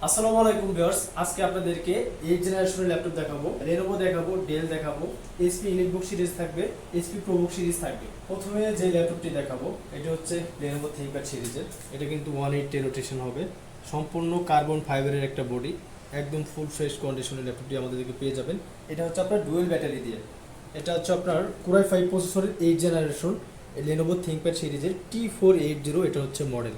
আসসালামু আলাইকুম ভিউয়ার্স, আজকে আপনাদেরকে 8 জেনারেশনের ল্যাপটপ দেখাবো, Lenovo দেখাবো, ডেল দেখাবো, HP EliteBook সিরিজ থাকবে, HP ProBook সিরিজ থাকবে। প্রথমে যে ল্যাপটপটি দেখাবো এটা হচ্ছে Lenovo ThinkPad সিরিজের। এটা কিন্তু 180 রোটেশন হবে, সম্পূর্ণ কার্বন ফাইবারের একটা বডি, একদম ফুল ফ্রেশ কন্ডিশনের ল্যাপটপটি আমাদেরকে পেয়ে যাবেন। এটা হচ্ছে আপনার ডুয়েল ব্যাটারি দিয়ে। এটা হচ্ছে আপনার Core i5 প্রসেসরের 8 জেনারেশন Lenovo ThinkPad সিরিজের T480, এটা হচ্ছে মডেল।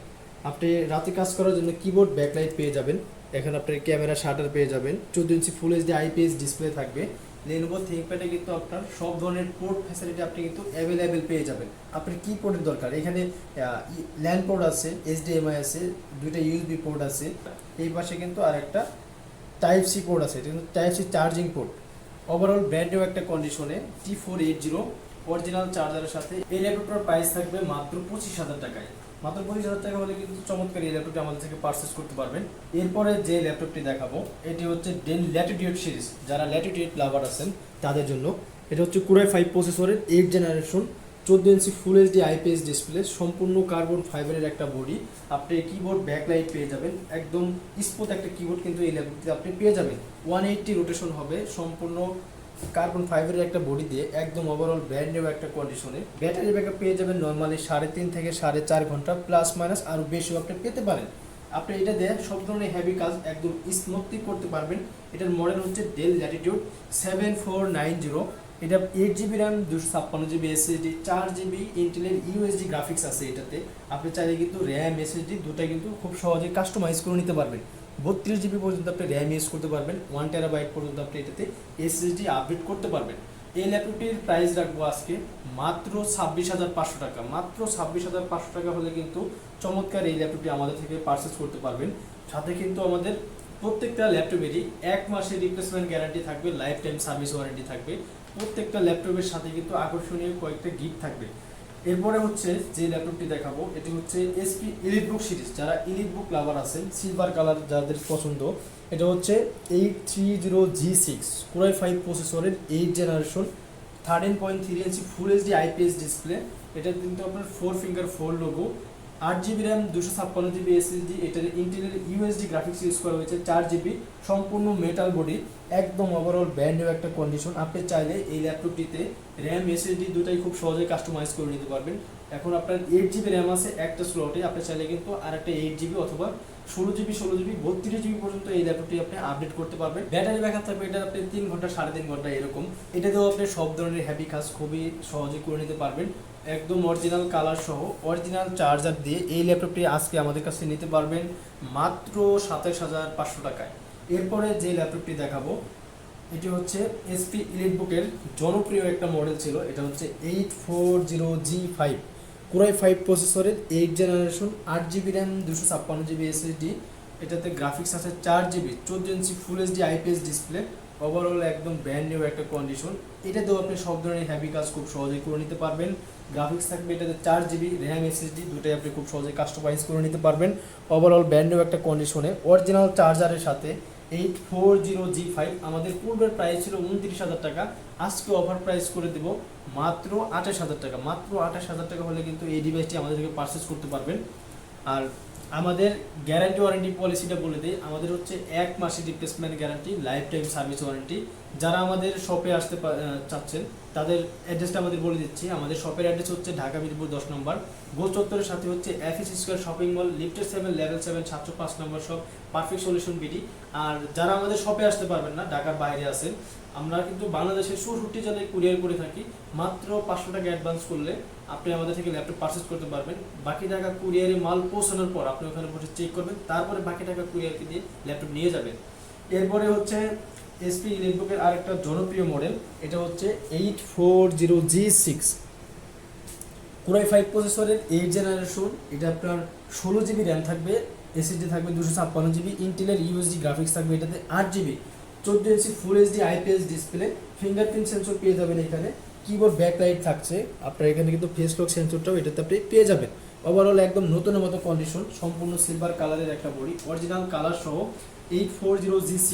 আপনি রাতে কাজ করার জন্য কিবোর্ড ব্যাকলাইট পেয়ে যাবেন, এখানে আপনার ক্যামেরা শাটার পেয়ে যাবেন, 14 inch full HD IPS display থাকবে। Lenovo ThinkPad এ কিন্তু আপনার সব ধরনের পোর্ট ফ্যাসিলিটি আপনি কিন্তু অ্যাভেলেবেল পেয়ে যাবেন। আপনার কি পোর্টের দরকার, এখানে ল্যান্ড পোর্ট আছে, এইচডিএমআই আছে, দুইটা ইউএসবি পোর্ট আছে, এই পাশে কিন্তু আর একটা টাইপ সি পোর্ট আছে, এটা কিন্তু type C charging port. Overall brand new একটা কন্ডিশনে T480 অরিজিনাল চার্জারের সাথে এই ল্যাপটপটার প্রাইস থাকবে মাত্র 25,000 টাকায়। মাত্র 25,000 টাকা হলে কিন্তু চমৎকার এই ল্যাপটপটি আমাদের থেকে পারচেস করতে পারবেন। এরপরে যে ল্যাপটপটি দেখাবো এটি হচ্ছে ডেল ল্যাটিটিউড সিরিজ। যারা ল্যাটিটিউড লাভার আছেন তাদের জন্য এটা হচ্ছে Core i5 প্রসেসরের 8 generation 14 inch full HD IPS display, সম্পূর্ণ কার্বন ফাইবারের একটা বডি। আপনি কিবোর্ড ব্যাকলাইট পেয়ে যাবেন, একদম স্মুথ একটা কিবোর্ড কিন্তু এই ল্যাপটপটিতে আপনি পেয়ে যাবেন। 180 রোটেশন হবে, সম্পূর্ণ কার্বন ফাইবারের একটা বডি দিয়ে, একদম ওভারঅল ব্র্যান্ড নিউ একটা কন্ডিশনে। ব্যাটারি ব্যাকআপ পেয়ে যাবেন নর্মালি 3.5 থেকে 4.5 ঘন্টা, প্লাস মাইনাস আরও বেশিও আপনি পেতে পারেন। আপনি এটা দিয়ে সব ধরনের হেভি কাজ একদম স্মুথলি করতে পারবেন। এটার মডেল হচ্ছে ডেল ল্যাটিটিউড 7490। এটা 8GB RAM, 256GB SSD, 4GB ইন্টেলের ইউএসডি গ্রাফিক্স আছে এটাতে। আপনি চাইলে কিন্তু র্যাম এসএসডি দুটাই কিন্তু খুব সহজে কাস্টমাইজ করে নিতে পারবেন। 32GB পর্যন্ত আপনি র্যাম ইউজ করতে পারবেন, 1TB পর্যন্ত আপনি এটাতে এসএসডি আপডেট করতে পারবেন। এই ল্যাপটপটির প্রাইস রাখবো আজকে মাত্র 26,500 টাকা। মাত্র 26,500 টাকা হলে কিন্তু চমৎকার এই ল্যাপটপটি আমাদের থেকে পারচেস করতে পারবেন। সাথে কিন্তু আমাদের প্রত্যেকটা ল্যাপটপেরই 1 মাসের রিপ্লেসমেন্ট গ্যারান্টি থাকবে, লাইফ টাইম সার্ভিস ওয়ারেন্টি থাকবে। প্রত্যেকটা ল্যাপটপের সাথে কিন্তু আকর্ষণীয় কয়েকটা গিফট থাকবে। এরপরে হচ্ছে যে ল্যাপটপটি দেখাবো এটি হচ্ছে HP EliteBook সিরিজ। যারা EliteBook লাভার আছেন, সিলভার কালার যাদের পছন্দ, এটা হচ্ছে 830G6 Core i5 প্রসেসরের 8 জেনারেশন 13.3 ইঞ্চি ফুল এইচডি আইপিএস ডিসপ্লে। এটা কিন্তু আপনার 4 finger 4 logo, 8GB RAM, 256GB SSD, এটার ইন্টেলের ইউএসডি গ্রাফিক্স ইউজ করা হয়েছে, 4GB, সম্পূর্ণ মেটাল বডি, একদম ওভারঅল ব্র্যান্ড নিউ একটা কন্ডিশন। আপনি চাইলে এই ল্যাপটপটিতে র্যাম এসএসডি দুটাই খুব সহজে কাস্টমাইজ করে নিতে পারবেন। এখন আপনার 8GB র্যাম আছে একটা স্লটে, আপনি চাইলে কিন্তু আর একটা 8GB অথবা 16GB 32GB পর্যন্ত এই ল্যাপটপটি আপনি আপডেট করতে পারবেন। ব্যাটারি ব্যাকআপ থাকবে এটা আপনি 3 ঘন্টা 3.5 ঘন্টা এরকম। এটাতেও আপনি সব ধরনের হেভি কাজ খুবই সহজে করে নিতে পারবেন। একদম অরিজিনাল কালার সহ অরিজিনাল চার্জার দিয়ে এই ল্যাপটপটি আজকে আমাদের কাছে নিতে পারবেন মাত্র 27,500 টাকায়। এরপরে যে ল্যাপটপটি দেখাবো এটি হচ্ছে HP EliteBook-এর জনপ্রিয় একটা মডেল ছিল, এটা হচ্ছে 840G5 Core i5 প্রসেসরের 8 generation 8GB RAM, 256GB SSD, এটাতে গ্রাফিক্স আছে 4GB, 14 inch full HD IPS display. Overall একদম ব্র্যান্ড নিউ একটা কন্ডিশন। এটাতেও আপনি সব ধরনের হেভি কাজ খুব সহজেই করে নিতে পারবেন। গ্রাফিক্স থাকবে এটাতে 4GB র্যাম এসএসডি দুটোই আপনি খুব সহজে কাস্টমাইজ করে নিতে পারবেন। ওভারঅল ব্র্যান্ড নিউ একটা কন্ডিশনে অরিজিনাল চার্জারের সাথে 840G5। আমাদের পূর্বের প্রাইস ছিল 29,000 টাকা, আজকে অফার প্রাইস করে দেব মাত্র 28,000 টাকা। মাত্র 28,000 টাকা হলে কিন্তু এই ডিভাইসটি আমাদের থেকে পারচেস করতে পারবেন। আর আমাদের গ্যারান্টি ওয়ারেন্টি পলিসিটা বলে দিই, আমাদের হচ্ছে 1 মাসের replacement guarantee, life time service warranty. যারা আমাদের শপে আসতে চাচ্ছেন তাদের অ্যাড্রেসটা আমাদের বলে দিচ্ছি। আমাদের শপের অ্যাড্রেস হচ্ছে ঢাকা মিরপুর 10 নম্বর, গোল চত্বরের সাথে হচ্ছে FS স্কয়ার শপিং মল, লিফটের 7, লেভেল 7, 705 নম্বর শপ, পারফেক্ট সলিউশন বিডি। আর যারা আমাদের শপে আসতে পারবেন না, ঢাকার বাইরে আছেন, আমরা কিন্তু বাংলাদেশের 64 জেলায় কুরিয়ার করে থাকি। মাত্র 500 টাকা অ্যাডভান্স করলে আপনি আমাদের থেকে ল্যাপটপ পারচেস করতে পারবেন। বাকি টাকা কুরিয়ারে মাল পৌঁছানোর পর আপনি ওখানে বসে চেক করবেন, তারপরে বাকি টাকা কুরিয়ারকে দিয়ে ল্যাপটপ নিয়ে যাবেন। এরপরে হচ্ছে HP EliteBook-এর আরেকটা জনপ্রিয় মডেল, এটা হচ্ছে 840G6 Core i5 প্রসেসরের 8 জেনারেশন। এটা আপনার 16GB র্যাম থাকবে, এসএসডি থাকবে 256GB, ইন্টেলের ইউএসডি গ্রাফিক্স থাকবে এটাতে, 8GB, 14 inch full HD IPS display, fingerprint sensor পেয়ে যাবেন এখানে, কিবোর্ড ব্যাকলাইট থাকছে, আপনার এখানে কিন্তু ফেস লক সেন্সরটাও এটাতে আপনি পেয়ে যাবেন। ওভারঅল একদম নতুনের মতো কন্ডিশন, সম্পূর্ণ সিলভার কালারের একটা বডি, অরিজিনাল কালার সহ 840G6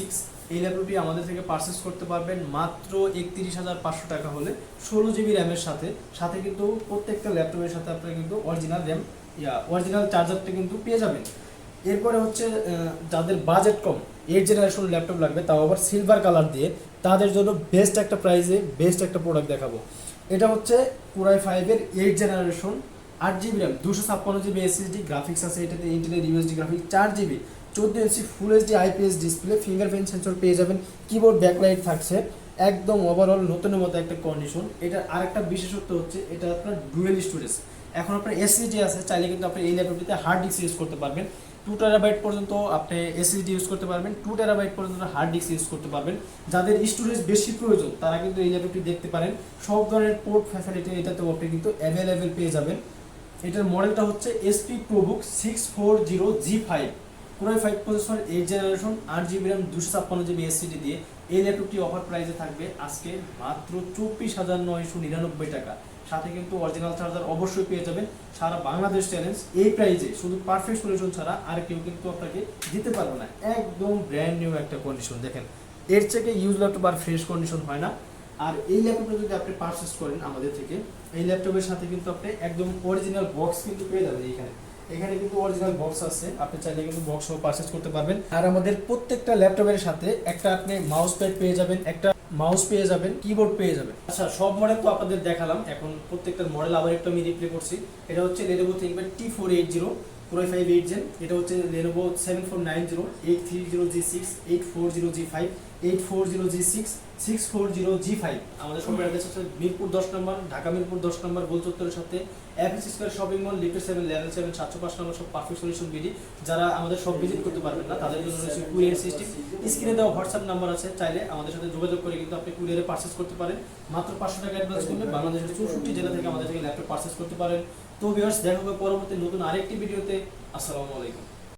এই ল্যাপটপটি আমাদের থেকে পারচেস করতে পারবেন মাত্র 31,500 টাকা হলে, 16GB র্যামের সাথে। সাথে কিন্তু প্রত্যেকটা ল্যাপটপের সাথে আপনারা কিন্তু অরিজিনাল র্যাম অরিজিনাল চার্জারটা কিন্তু পেয়ে যাবেন। এরপরে হচ্ছে যাদের বাজেট কম 8 জেনারেশন ল্যাপটপ লাগবে, তাও আবার সিলভার কালার দিয়ে, তাদের জন্য বেস্ট একটা প্রাইসে বেস্ট একটা প্রোডাক্ট দেখাবো। এটা হচ্ছে Core i5-এর 8 generation, 8GB RAM, 256GB SSD, graphics আছে এটাতে ইন্টেলের UHD graphics, 4GB, 14 inch full HD IPS display, fingerprint sensor পেয়ে যাবেন, কিবোর্ড ব্যাকলাইট থাকছে, একদম ওভারঅল নতুনের মতো একটা কন্ডিশন। এটার আরেকটা বিশেষত্ব হচ্ছে এটা আপনার ডুয়েল স্টোরেজ। এখন আপনার এসএসডি আছে, চাইলে কিন্তু আপনি এই ল্যাপটপটিতে হার্ড ডিস্ক ইউজ করতে পারবেন, 2 TB পর্যন্ত আপনি এসএসডি ইউজ করতে পারবেন, 2 TB পর্যন্ত হার্ড ডিস্ক ইউজ করতে পারবেন। যাদের স্টোরেজ বেশি প্রয়োজন তারা কিন্তু এই ল্যাপটপটি দেখতে পারেন, সব ধরনের পোর্ট ফ্যাসিলিটি এটাতেও আপনি কিন্তু অ্যাভেলেবেল পেয়ে যাবেন। এটার মডেলটা হচ্ছে SP ProBook 640G5, Core i5 processor, 8 generation, 8GB RAM, 256GB SSD দিয়ে এই ল্যাপটপটি অফার প্রাইসে থাকবে আজকে মাত্র 24,999 টাকা। সাথে কিন্তু অরিজিনাল চার্জার অবশ্যই পেয়ে যাবেন। সারা বাংলাদেশ চ্যালেঞ্জ এই প্রাইসে শুধু পারফেক্ট সলিউশন ছাড়া আর কেউ কিন্তু আপনাকে দিতে পারবে না। একদম ব্র্যান্ড নিউ একটা কন্ডিশন, দেখেন এর থেকে ইউজ ল্যাপটপ আর ফ্রেশ কন্ডিশন হয় না। আর এই ল্যাপটপটা যদি আপনি পারচেস করেন আমাদের থেকে, এই ল্যাপটপের সাথে কিন্তু আপনি একদম অরিজিনাল বক্স কিন্তু পেয়ে যাবেন। এখানে কিন্তু অরিজিনাল বক্স আছে, আপনি চাইলে কিন্তু বক্স সহ পারচেস করতে পারবেন। আর আমাদের প্রত্যেকটা ল্যাপটপের সাথে একটা আপনি মাউস প্যাড পেয়ে যাবেন, একটা মাউস পেয়ে যাবেন, কিবোর্ড পেয়ে যাবেন। আচ্ছা, সব মডেল তো আপনাদের দেখালাম, এখন প্রত্যেকটার মডেল আবার একটু আমি রিপ্লে করছি। এটা হচ্ছে Lenovo ThinkPad T480 Core i5 8 Gen, এটা হচ্ছে Lenovo 7490 830G6 840G5 840G6 640G5। আমাদের শপের অ্যাড্রেস হচ্ছে মিরপুর 10 নম্বর, ঢাকা মিরপুর 10 নম্বর, গোল চত্বরের সাথে FS square shopping mall, lift 7 level 7 705 নম্বর সব পারফেক্ট সলিউশন বিডি। যারা আমাদের সব ভিজিট করতে পারবেন না তাদের জন্য রয়েছে কুরিয়ার সিস্টেম। স্ক্রিনে দেওয়া হোয়াটসঅ্যাপ নাম্বার আছে, চাইলে আমাদের সাথে যোগাযোগ করে কিন্তু আপনি কুরিয়ারে পারচেস করতে পারেন। মাত্র 500 টাকা অ্যাডভান্স করলে বাংলাদেশের 64 জেলা থেকে আমাদের থেকে ল্যাপটপ পারচেস করতে পারেন। তো ভিউয়ার্স, দেখা হবে পরবর্তী নতুন আরেকটি ভিডিওতে। আসসালামু আলাইকুম।